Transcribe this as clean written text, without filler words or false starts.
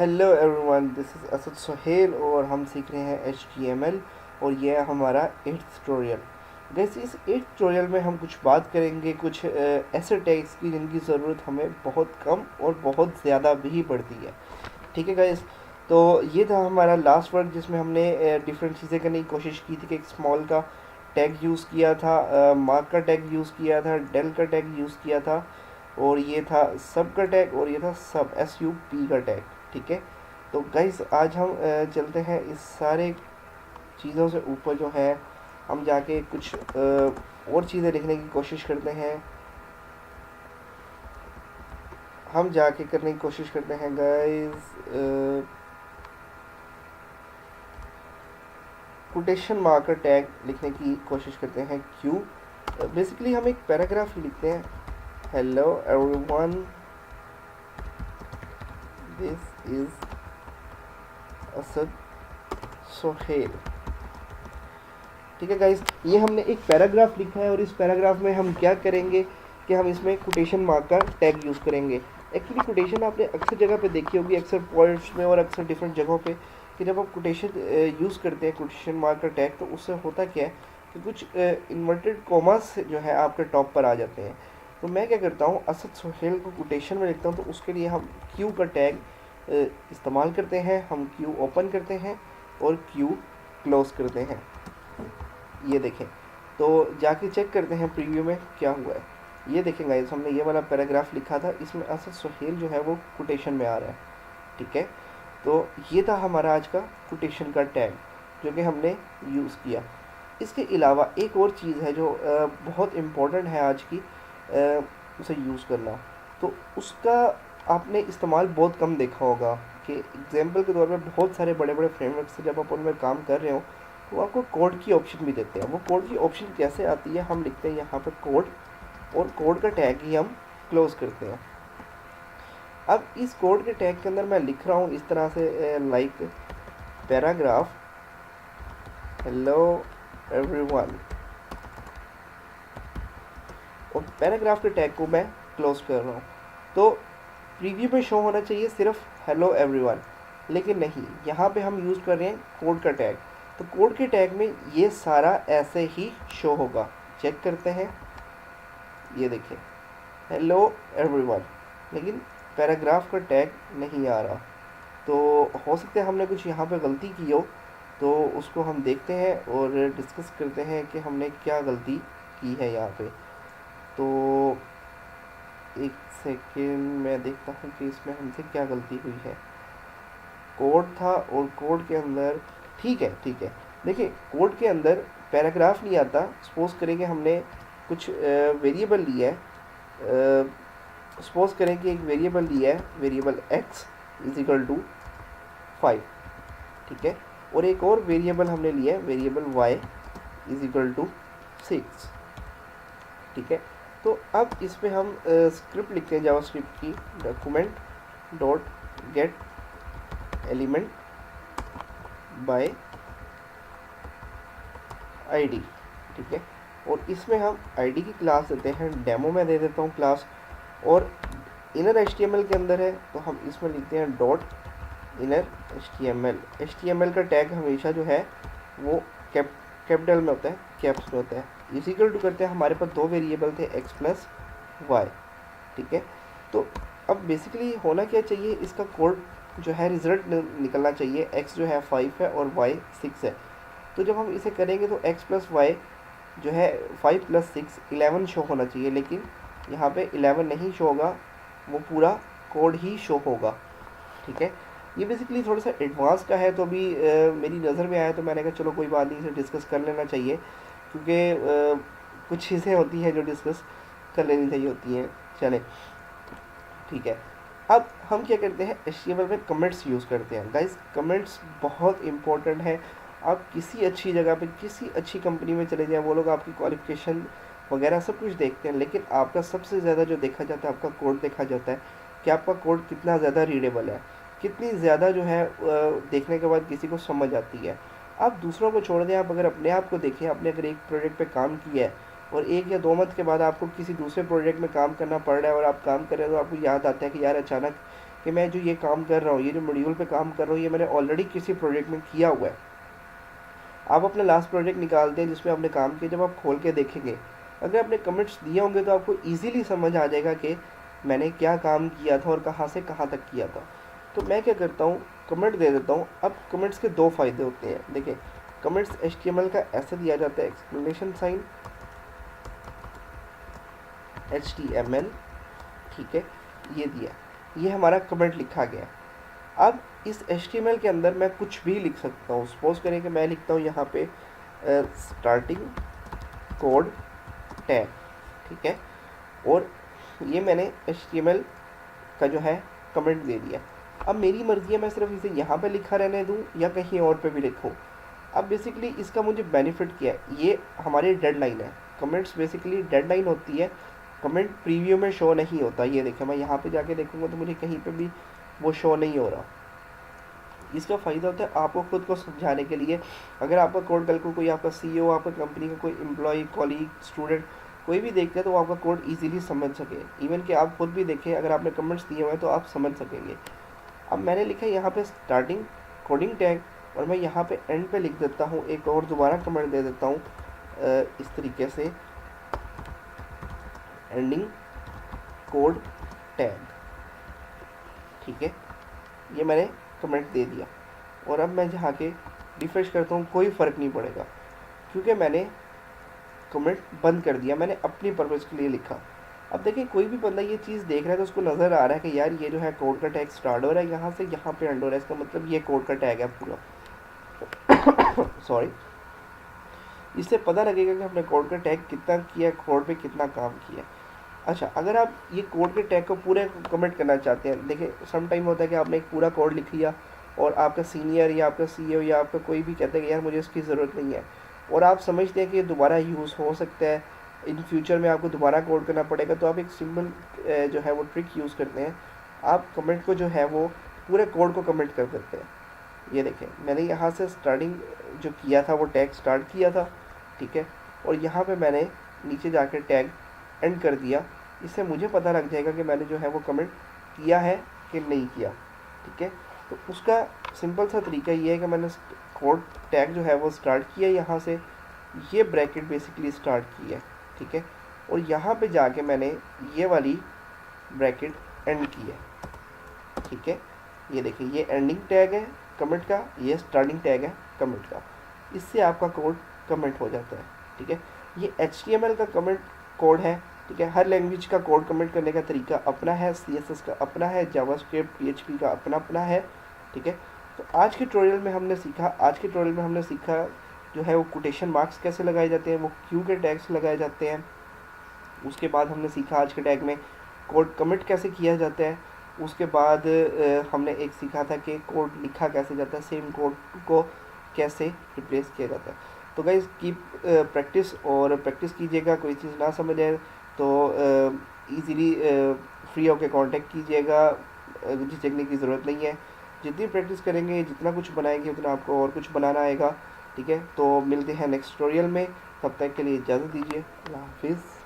Hello everyone, this is Asad Sohail और हम सीख रहे हैं HTML। और ये है हमारा 8th ट्यूटोरियल। जैसे इस 8th ट्यूटोरियल में हम कुछ बात करेंगे कुछ ऐसे टैग्स की जिनकी ज़रूरत हमें बहुत कम और बहुत ज़्यादा भी पड़ती है। ठीक है गाइस, तो ये था हमारा लास्ट वर्क जिसमें हमने डिफरेंट चीज़ें करने की कोशिश की थी कि एक स्मॉल का टैग यूज़ किया था, मार्क का टैग यूज़ किया था, डेल का टैग यूज़ किया था, और ये था सब का टैग, और ये था सब SUP का टैग। ठीक है, तो गाइस आज हम चलते हैं इस सारे चीज़ों से ऊपर जो है हम जाके कुछ और चीज़ें लिखने की कोशिश करते हैं। हम जाके करने की कोशिश करते हैं गाइस कोटेशन मार्कर टैग लिखने की कोशिश करते हैं। क्यों? बेसिकली हम एक पैराग्राफ ही लिखते हैं। Hello everyone, this is Asad Sohail. ठीक है गाइस, ये हमने एक पैराग्राफ लिखा है और इस पैराग्राफ में हम क्या करेंगे कि हम इसमें कोटेशन मार्क का टैग यूज़ करेंगे। एक्चुअली कोटेशन आपने अक्सर जगह पे देखी होगी, अक्सर पोएट्स में और अक्सर डिफरेंट जगहों पे, कि जब आप कोटेशन यूज़ करते हैं कोटेशन मार्क का टैग, तो उससे होता क्या है कि कुछ इन्वर्टेड कॉमास जो है आपके टॉप पर आ जाते हैं। तो मैं क्या करता हूँ, असद सोहेल को कोटेशन में लिखता हूँ, तो उसके लिए हम क्यू का टैग इस्तेमाल करते हैं। हम क्यू ओपन करते हैं और क्यू क्लोज करते हैं। ये देखें, तो जाके चेक करते हैं प्रीव्यू में क्या हुआ है। ये देखें गाइस, हमने ये वाला पैराग्राफ लिखा था, इसमें असद सोहेल जो है वो कोटेशन में आ रहा है। ठीक है, तो ये था हमारा आज का कोटेशन का टैग जो कि हमने यूज़ किया। इसके अलावा एक और चीज़ है जो बहुत इम्पोर्टेंट है आज की, उसे यूज़ करना। तो उसका आपने इस्तेमाल बहुत कम देखा होगा कि एग्जाम्पल के तौर पर बहुत सारे बड़े बड़े फ्रेमवर्क से जब आप उनमें काम कर रहे हो तो वो आपको कोड की ऑप्शन भी देते हैं। वो कोड की ऑप्शन कैसे आती है, हम लिखते हैं यहाँ पर कोड, और कोड का टैग ही हम क्लोज करते हैं। अब इस कोड के टैग के अंदर मैं लिख रहा हूँ इस तरह से, लाइक पैराग्राफ हेलो एवरीवन, और पैराग्राफ के टैग को मैं क्लोज कर रहा हूँ। तो प्रीव्यू में शो होना चाहिए सिर्फ हेलो एवरीवन, लेकिन नहीं, यहाँ पे हम यूज़ कर रहे हैं कोड का टैग। तो कोड के टैग में ये सारा ऐसे ही शो होगा। चेक करते हैं, ये देखिए हेलो एवरीवन, लेकिन पैराग्राफ का टैग नहीं आ रहा। तो हो सकता है हमने कुछ यहाँ पे गलती की हो, तो उसको हम देखते हैं और डिस्कस करते हैं कि हमने क्या गलती की है यहाँ पे। तो एक सेकेंड मैं देखता हूँ कि इसमें हमसे क्या गलती हुई है। कोड था और कोड के अंदर, ठीक है, देखिए कोड के अंदर पैराग्राफ नहीं आता। सपोज करें कि हमने कुछ वेरिएबल लिया है, सपोज करें कि एक वेरिएबल लिया है, variable x is equal to 5। ठीक है, और एक और वेरिएबल हमने लिया है, variable y is equal to 6। ठीक है, तो अब इसमें हम स्क्रिप्ट लिखते हैं जावास्क्रिप्ट की, document dot gate element by ID. ठीक है, और इसमें हम आईडी की क्लास देते हैं, डेमो में दे देता हूँ क्लास, और इनर HTML के अंदर है तो हम इसमें लिखते हैं डॉट इनर HTML का टैग हमेशा जो है वो कैपिटल में होता है, कैप्स में होता है। इस इक्वल टू करते हैं, हमारे पास दो वेरिएबल थे x प्लस वाई। ठीक है, तो अब बेसिकली होना क्या चाहिए, इसका कोड जो है रिजल्ट निकलना चाहिए। x जो है 5 है और y 6 है। तो जब हम इसे करेंगे तो x प्लस वाई जो है 5 प्लस 6 11 शो होना चाहिए, लेकिन यहाँ पे 11 नहीं शो होगा, वो पूरा कोड ही शो होगा। ठीक है, ये बेसिकली थोड़ा सा एडवांस का है, तो अभी मेरी नज़र में आया तो मैंने कहा चलो कोई बात नहीं, इसे डिस्कस कर लेना चाहिए, क्योंकि कुछ चीज़ें होती हैं जो डिस्कस कर लेनी चाहिए होती हैं। चलें, ठीक है, अब हम क्या करते हैं, HTML में कमेंट्स यूज़ करते हैं। गाइस, कमेंट्स बहुत इंपॉर्टेंट है। आप किसी अच्छी जगह पे, किसी अच्छी कंपनी में चले जाएं, वो लोग आपकी क्वालिफिकेशन वगैरह सब कुछ देखते हैं, लेकिन आपका सबसे ज़्यादा जो देखा जाता है, आपका कोड देखा जाता है कि आपका कोड कितना ज़्यादा रीडेबल है, कितनी ज़्यादा जो है देखने के बाद किसी को समझ आती है। आप दूसरों को छोड़ दें, आप अगर अपने आप को देखें, आपने अगर एक प्रोजेक्ट पे काम किया है और 1 या 2 मंथ के बाद आपको किसी दूसरे प्रोजेक्ट में काम करना पड़ रहा है और आप काम कर रहे हैं, तो आपको याद आता है कि यार अचानक कि मैं जो ये काम कर रहा हूँ, ये जो मॉड्यूल पे काम कर रहा हूँ, ये मैंने ऑलरेडी किसी प्रोजेक्ट में किया हुआ है। आप अपना लास्ट प्रोजेक्ट निकालते हैं जिसमें आपने काम किया, जब आप खोल के देखेंगे, अगर आपने कमेंट्स दिए होंगे तो आपको ईजिली समझ आ जाएगा कि मैंने क्या काम किया था और कहाँ से कहाँ तक किया था। तो मैं क्या करता हूँ, कमेंट दे देता हूँ। अब कमेंट्स के दो फ़ायदे होते हैं। देखिए, कमेंट्स HTML का ऐसे दिया जाता है, एक्सप्लेनेशन साइन HTML, ठीक है, ये दिया, ये हमारा कमेंट लिखा गया। अब इस HTML के अंदर मैं कुछ भी लिख सकता हूँ। सपोज करें कि मैं लिखता हूँ यहाँ पे स्टार्टिंग कोड टैग, ठीक है, और ये मैंने HTML का जो है कमेंट दे दिया। अब मेरी मर्ज़ी है, मैं सिर्फ इसे यहाँ पे लिखा रहने दूँ या कहीं और पे भी लिखूँ। अब बेसिकली इसका मुझे बेनिफिट क्या है, ये हमारी डेडलाइन है। कमेंट्स बेसिकली डेडलाइन होती है, कमेंट प्रीव्यू में शो नहीं होता। ये देखें, मैं यहाँ पे जाके देखूँगा तो मुझे कहीं पे भी वो शो नहीं हो रहा। इसका फ़ायदा होता है आपको खुद को समझाने के लिए। अगर आपका कोड कल को कोई आपका CEO, आपका कंपनी का कोई एम्प्लॉय, कॉलीग, स्टूडेंट कोई भी देखता है तो वो आपका कोड इजीली समझ सके। इवन कि आप खुद भी देखें, अगर आपने कमेंट्स दिए हुए हैं तो आप समझ सकेंगे। अब मैंने लिखा है यहाँ पे स्टार्टिंग कोडिंग टैग, और मैं यहाँ पे एंड पे लिख देता हूँ, एक और दोबारा कमेंट दे देता हूँ इस तरीके से, एंडिंग कोड टैग, ठीक है, ये मैंने कमेंट दे दिया। और अब मैं जहाँ के रिफ्रेश करता हूँ, कोई फ़र्क नहीं पड़ेगा क्योंकि मैंने कमेंट बंद कर दिया, मैंने अपनी पर्पज़ के लिए लिखा। अब देखिए, कोई भी बंदा ये चीज़ देख रहा है तो उसको नज़र आ रहा है कि यार ये जो है कोड का टैग स्टार्ट हो रहा है यहाँ से, यहाँ पे एंड हो रहा है, इसका मतलब ये कोड का टैग है पूरा। सॉरी, इससे पता लगेगा कि हमने कोड का टैग कितना किया, कोड पे कितना काम किया। अच्छा, अगर आप ये कोड के टैग को पूरे कमेंट करना चाहते हैं, देखिए सम टाइम होता है कि आपने एक पूरा कोड लिख लिया और आपका सीनियर या आपका CEO या आपका कोई भी कहता है कि यार मुझे इसकी ज़रूरत नहीं है, और आप समझते हैं कि ये दोबारा यूज़ हो सकता है, इन फ्यूचर में आपको दोबारा कोड करना पड़ेगा, तो आप एक सिंपल जो है वो ट्रिक यूज़ करते हैं। आप कमेंट को जो है वो पूरे कोड को कमेंट कर देते हैं। ये देखें, मैंने यहाँ से स्टार्टिंग जो किया था वो टैग स्टार्ट किया था, ठीक है, और यहाँ पे मैंने नीचे जाके टैग एंड कर दिया। इससे मुझे पता लग जाएगा कि मैंने जो है वो कमेंट किया है कि नहीं किया, ठीक है। तो उसका सिंपल सा तरीका ये है कि मैंने कोड टैग जो है वो स्टार्ट किया यहाँ से, ये ब्रैकेट बेसिकली स्टार्ट की है, ठीक है, और यहाँ पे जाके मैंने ये वाली ब्रैकेट एंड की है, ठीक है। ये देखिए, ये एंडिंग टैग है कमेंट का, ये स्टार्टिंग टैग है कमेंट का। इससे आपका कोड कमेंट हो जाता है, ठीक है। ये HTML का कमेंट कोड है, ठीक है। हर लैंग्वेज का कोड कमेंट करने का तरीका अपना है, CSS का अपना है, जावास्क्रिप्ट PHP का अपना अपना है, ठीक है। तो आज के ट्यूटोरियल में हमने सीखा जो है वो कोटेशन मार्क्स कैसे लगाए जाते हैं, वो क्यू के टैग्स लगाए जाते हैं। उसके बाद हमने सीखा आज के टैग में कोड कमिट कैसे किया जाता है। उसके बाद हमने एक सीखा था कि कोड लिखा कैसे जाता है, सेम कोड को कैसे रिप्लेस किया जाता है। तो गाइस कीप प्रैक्टिस, और प्रैक्टिस कीजिएगा। कोई चीज़ ना समझ आए तो इजीली फ्री होकर कांटेक्ट कीजिएगा, झिझकने की ज़रूरत नहीं है। जितनी प्रैक्टिस करेंगे, जितना कुछ बनाएंगे, उतना आपको और कुछ बनाना आएगा, ठीक है। तो मिलते हैं नेक्स्ट ट्यूटोरियल में, तब तक के लिए इजाज़त दीजिए। अल्लाह हाफिज़।